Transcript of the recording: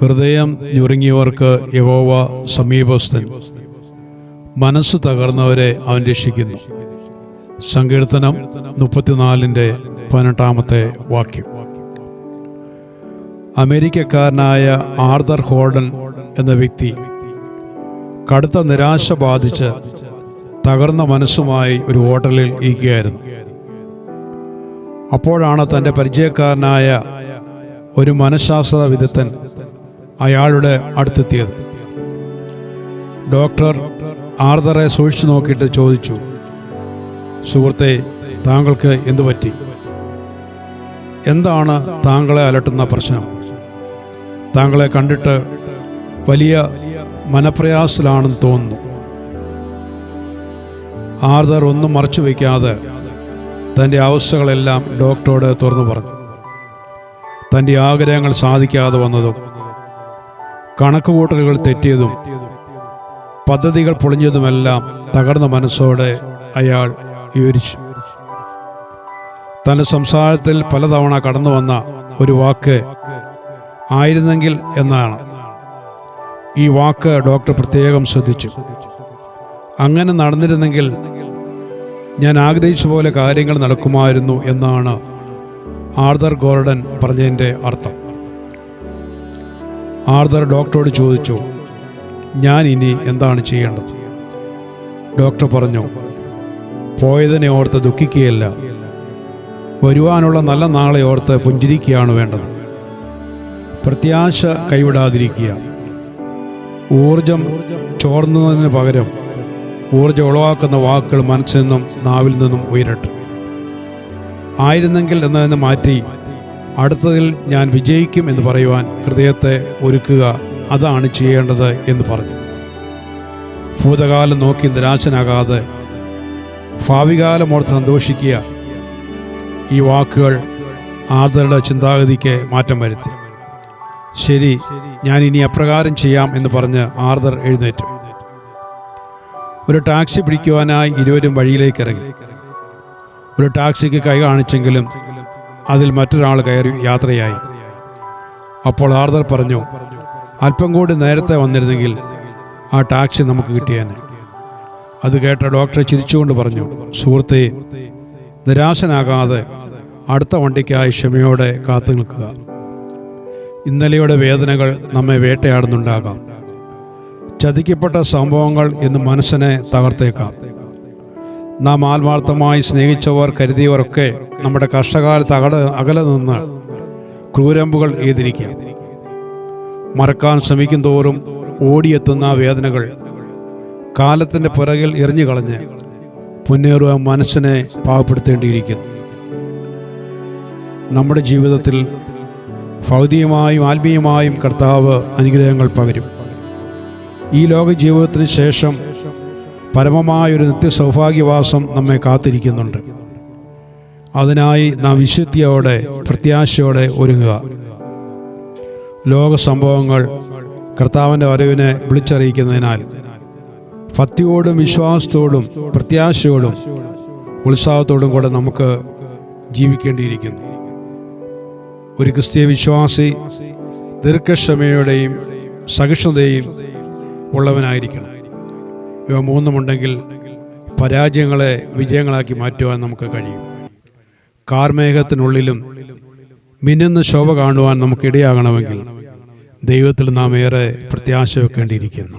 ഹൃദയം ഞുറുങ്ങിയവർക്ക് യഹോവ സമീപസ്ഥൻ, മനസ്സ് തകർന്നവരെ അവൻ രക്ഷിക്കുന്നു. സങ്കീർത്തനം 34-18 വാക്യം. അമേരിക്കക്കാരനായ ആർതർ ഹോർഡൻ എന്ന വ്യക്തി കടുത്ത നിരാശ ബാധിച്ച് തകർന്ന മനസ്സുമായി ഒരു ഹോട്ടലിൽ ഇരിക്കുകയായിരുന്നു. അപ്പോഴാണ് തൻ്റെ പരിചയക്കാരനായ ഒരു മനഃശാസ്ത്ര വിദഗ്ധൻ അയാളുടെ അടുത്തെത്തിയത്. ഡോക്ടർ ആർതറെ സൂക്ഷിച്ചു നോക്കിയിട്ട് ചോദിച്ചു, സുഹൃത്തെ, താങ്കൾക്ക് എന്തു പറ്റി? എന്താണ് താങ്കളെ അലട്ടുന്ന പ്രശ്നം? താങ്കളെ കണ്ടിട്ട് വലിയ മനപ്രയാസത്തിലാണെന്ന് തോന്നുന്നു. ആർതർ ഒന്നും മറച്ചു വയ്ക്കാതെ തൻ്റെ അവസ്ഥകളെല്ലാം ഡോക്ടറോട് തുറന്നു പറഞ്ഞു. തൻ്റെ ആഗ്രഹങ്ങൾ സാധിക്കാതെ വന്നതും, കണക്കുകൂട്ടലുകൾ തെറ്റിയതും, പദ്ധതികൾ പൊളിഞ്ഞതുമെല്ലാം തകർന്ന മനസ്സോടെ അയാൾ വിവരിച്ചു. തൻ്റെ സംസാരത്തിൽ പലതവണ കടന്നു വന്ന ഒരു വാക്ക് ആയിരുന്നെങ്കിൽ എന്നാണ്. ഈ വാക്ക് ഡോക്ടർ പ്രത്യേകം ശ്രദ്ധിച്ചു. അങ്ങനെ നടന്നിരുന്നെങ്കിൽ ഞാൻ ആഗ്രഹിച്ച പോലെ കാര്യങ്ങൾ നടക്കുമായിരുന്നു എന്നാണ് ആർതർ ഗോർഡൻ പറഞ്ഞതിൻ്റെ അർത്ഥം. ആർതർ ഡോക്ടറോട് ചോദിച്ചു, ഞാൻ ഇനി എന്താണ് ചെയ്യേണ്ടത്? ഡോക്ടർ പറഞ്ഞു, പോയതിനെ ഓർത്ത് ദുഃഖിക്കുകയല്ല, വരുവാനുള്ള നല്ല നാളെ ഓർത്ത് പുഞ്ചിരിക്കുകയാണ് വേണ്ടത്. പ്രത്യാശ കൈവിടാതിരിക്കുക. ഊർജം ചോർന്നതിന് പകരം ഊർജം ഉളവാക്കുന്ന വാക്കുകൾ മനസ്സിൽ നിന്നും നാവിൽ നിന്നും ഉയരട്ടെ. ആയിരുന്നെങ്കിൽ എന്നതിനെ മാറ്റി അടുത്തതിൽ ഞാൻ വിജയിക്കും എന്ന് പറയുവാൻ ഹൃദയത്തെ ഒരുക്കുക, അതാണ് ചെയ്യേണ്ടത് എന്ന് പറഞ്ഞു. ഭൂതകാലം നോക്കി നിരാശനാകാതെ ഭാവികാലം ഓർത്ത് സന്തോഷിക്കുക. ഈ വാക്കുകൾ ആർതറുടെ ചിന്താഗതിക്ക് മാറ്റം വരുത്തി. ശരി, ഞാൻ ഇനി അപ്രകാരം ചെയ്യാം എന്ന് പറഞ്ഞ് ആർതർ എഴുന്നേറ്റു. ഒരു ടാക്സി പിടിക്കുവാനായി ഇരുവരും വഴിയിലേക്ക് ഇറങ്ങി. ഒരു ടാക്സിക്ക് കൈ കാണിച്ചെങ്കിലും അതിൽ മറ്റൊരാൾ കയറി യാത്രയായി. അപ്പോൾ ആർതർ പറഞ്ഞു, അല്പം കൂടി നേരത്തെ വന്നിരുന്നെങ്കിൽ ആ ടാക്സി നമുക്ക് കിട്ടിയേനെ. അത് കേട്ട ഡോക്ടർ ചിരിച്ചുകൊണ്ട് പറഞ്ഞു, സുഹൃത്തെ, നിരാശനാകാതെ അടുത്ത വണ്ടിക്കായി ക്ഷമയോടെ കാത്തു നിൽക്കുക. ഇന്നലെയുടെ വേദനകൾ നമ്മെ വേട്ടയാടുന്നുണ്ടാകാം. ചതിക്കപ്പെട്ട സംഭവങ്ങൾ ഇന്ന് മനസ്സിനെ തകർത്തേക്കാം. നാം ആത്മാർത്ഥമായി സ്നേഹിച്ചവർ, കരുതിയവരൊക്കെ നമ്മുടെ കഷ്ടകാലത്ത് അകലെ നിന്ന് ക്രൂരമ്പുകൾ എഴുതിരിക്കാം. മറക്കാൻ ശ്രമിക്കും തോറും ഓടിയെത്തുന്ന വേദനകൾ കാലത്തിൻ്റെ പിറകിൽ എറിഞ്ഞു കളഞ്ഞ് മുന്നേറുവാൻ മനസ്സിനെ പാകപ്പെടുത്തേണ്ടിയിരിക്കുന്നു. നമ്മുടെ ജീവിതത്തിൽ ഭൗതികമായും ആത്മീയമായും കർത്താവ് അനുഗ്രഹങ്ങൾ പകരും. ഈ ലോക ജീവിതത്തിന് ശേഷം പരമമായൊരു നിത്യസൗഭാഗ്യവാസം നമ്മെ കാത്തിരിക്കുന്നുണ്ട്. അതിനായി നാം വിശുദ്ധിയോടെ, പ്രത്യാശയോടെ ഒരുങ്ങുക. ലോക സംഭവങ്ങൾ കർത്താവിൻ്റെ വരവിനെ വിളിച്ചറിയിക്കുന്നതിനാൽ ഭക്തിയോടും വിശ്വാസത്തോടും പ്രത്യാശയോടും ഉത്സാഹത്തോടും കൂടെ നമുക്ക് ജീവിക്കേണ്ടിയിരിക്കുന്നു. ഒരു ക്രിസ്തീയ വിശ്വാസി ദീർഘക്ഷമയുടെയും സഹിഷ്ണുതയും ഉള്ളവനായിരിക്കണം. ഇവ മൂന്നുമുണ്ടെങ്കിൽ പരാജയങ്ങളെ വിജയങ്ങളാക്കി മാറ്റുവാൻ നമുക്ക് കഴിയും. കാർമേഘത്തിനുള്ളിലും മിന്നുന്ന ശോഭ കാണുവാൻ നമുക്കിടയാകണമെങ്കിൽ ദൈവത്തിൽ നാം ഏറെ പ്രത്യാശ വെക്കേണ്ടിയിരിക്കുന്നു.